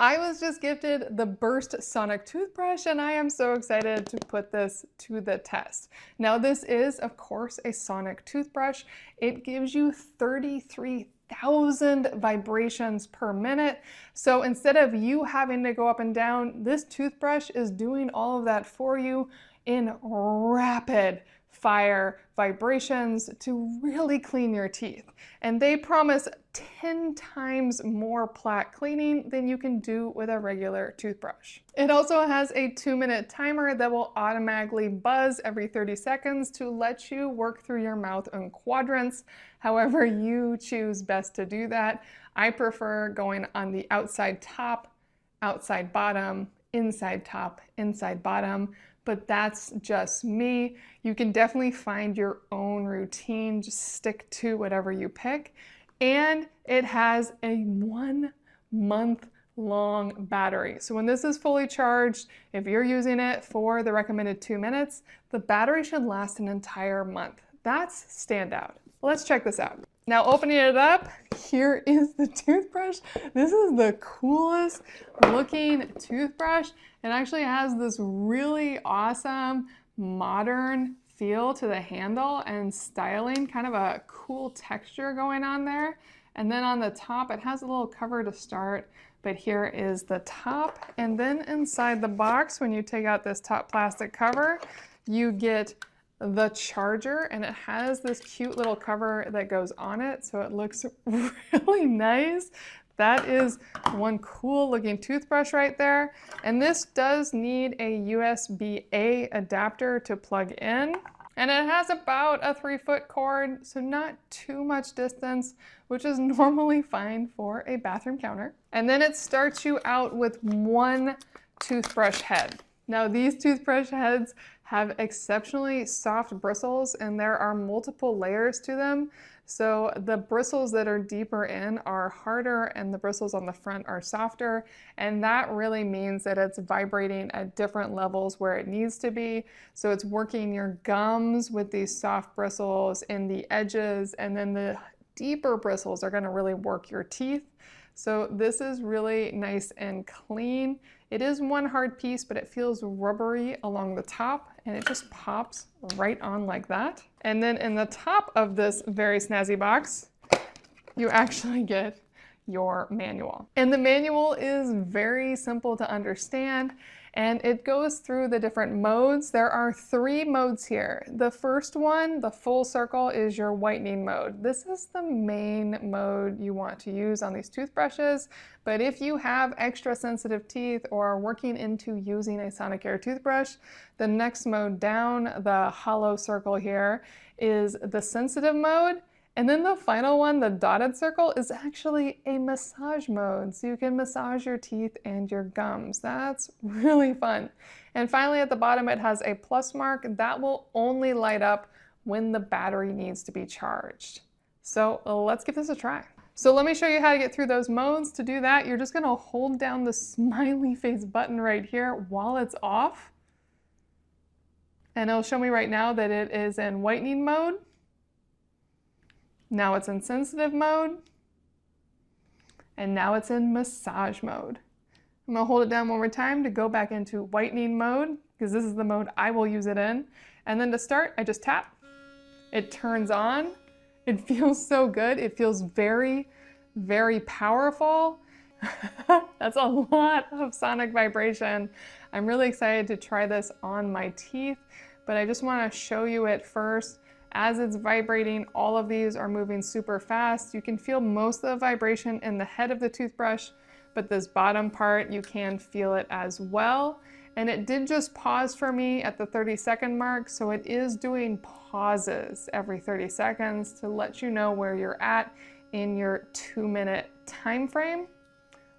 I was just gifted the Burst Sonic toothbrush, and I am so excited to put this to the test. Now, this is, of course, a sonic toothbrush. It gives you 33,000 vibrations per minute. So instead of you having to go up and down, this toothbrush is doing all of that for you in rapid fire vibrations to really clean your teeth. And they promise 10 times more plaque cleaning than you can do with a regular toothbrush. It also has a 2-minute timer that will automatically buzz every 30 seconds to let you work through your mouth in quadrants, however you choose best to do that. I prefer going on the outside top, outside bottom, inside top, inside bottom, but that's just me. You can definitely find your own routine, just stick to whatever you pick. And it has a 1-month long battery. So when this is fully charged, if you're using it for the recommended 2 minutes, the battery should last an entire month. That's standout. Let's check this out. Now opening it up, here is the toothbrush. This is the coolest looking toothbrush. It actually has this really awesome modern feel to the handle and styling, kind of a cool texture going on there. And then on the top, it has a little cover to start, but here is the top. And then inside the box, when you take out this top plastic cover, you get the charger, and it has this cute little cover that goes on it, so it looks really nice. That is one cool looking toothbrush right there. And this does need a USB-A adapter to plug in. And it has about a 3-foot cord, so not too much distance, which is normally fine for a bathroom counter. And then it starts you out with one toothbrush head. Now these toothbrush heads have exceptionally soft bristles, and there are multiple layers to them. So the bristles that are deeper in are harder and the bristles on the front are softer. And that really means that it's vibrating at different levels where it needs to be. So it's working your gums with these soft bristles in the edges, and then the deeper bristles are going to really work your teeth. So this is really nice and clean. It is one hard piece, but it feels rubbery along the top, and it just pops right on like that. And then in the top of this very snazzy box, you actually get your manual. And the manual is very simple to understand, and it goes through the different modes. There are 3 modes here. The first one, the full circle, is your whitening mode. This is the main mode you want to use on these toothbrushes, but if you have extra sensitive teeth or are working into using a Sonicare toothbrush, the next mode down, the hollow circle here, is the sensitive mode. And then the final one, the dotted circle, is actually a massage mode. So you can massage your teeth and your gums. That's really fun. And finally at the bottom, it has a plus mark that will only light up when the battery needs to be charged. So let's give this a try. So let me show you how to get through those modes. To do that, you're just gonna hold down the smiley face button right here while it's off. And it'll show me right now that it is in whitening mode. Now it's in sensitive mode, and now it's in massage mode. I'm gonna hold it down one more time to go back into whitening mode, because this is the mode I will use it in. And then to start, I just tap. It turns on. It feels so good. It feels very, very powerful. That's a lot of sonic vibration. I'm really excited to try this on my teeth, but I just wanna show you it first. As it's vibrating, all of these are moving super fast. You can feel most of the vibration in the head of the toothbrush, but this bottom part, you can feel it as well. And it did just pause for me at the 30-second mark, so it is doing pauses every 30 seconds to let you know where you're at in your 2-minute time frame.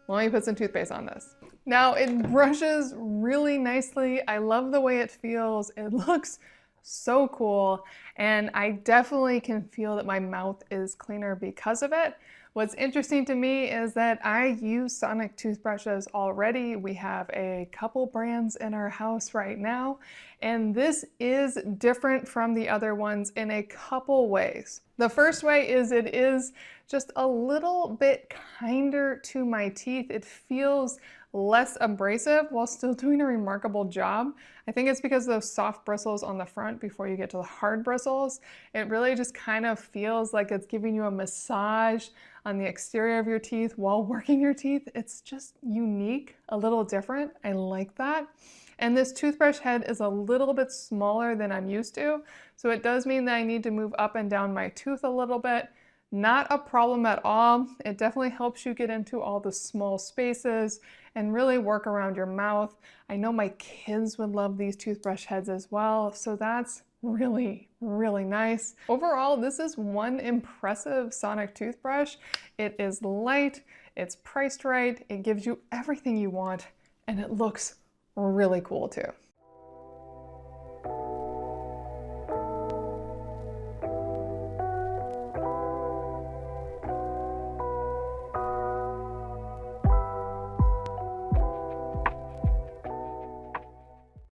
Let me put some toothpaste on this. Now it brushes really nicely. I love the way it feels. It looks so cool, and I definitely can feel that my mouth is cleaner because of it. What's interesting to me is that I use sonic toothbrushes already. We have a couple brands in our house right now, and this is different from the other ones in a couple ways. The first way is it is just a little bit kinder to my teeth. It feels less abrasive while still doing a remarkable job. I think it's because of those soft bristles on the front before you get to the hard bristles. It really just kind of feels like it's giving you a massage on the exterior of your teeth while working your teeth. It's just unique, a little different. I like that. And this toothbrush head is a little bit smaller than I'm used to, so it does mean that I need to move up and down my tooth a little bit. Not a problem at all. It definitely helps you get into all the small spaces and really work around your mouth. I know my kids would love these toothbrush heads as well, so that's really, really nice. Overall, this is one impressive sonic toothbrush. It is light, it's priced right, it gives you everything you want, and it looks really cool too.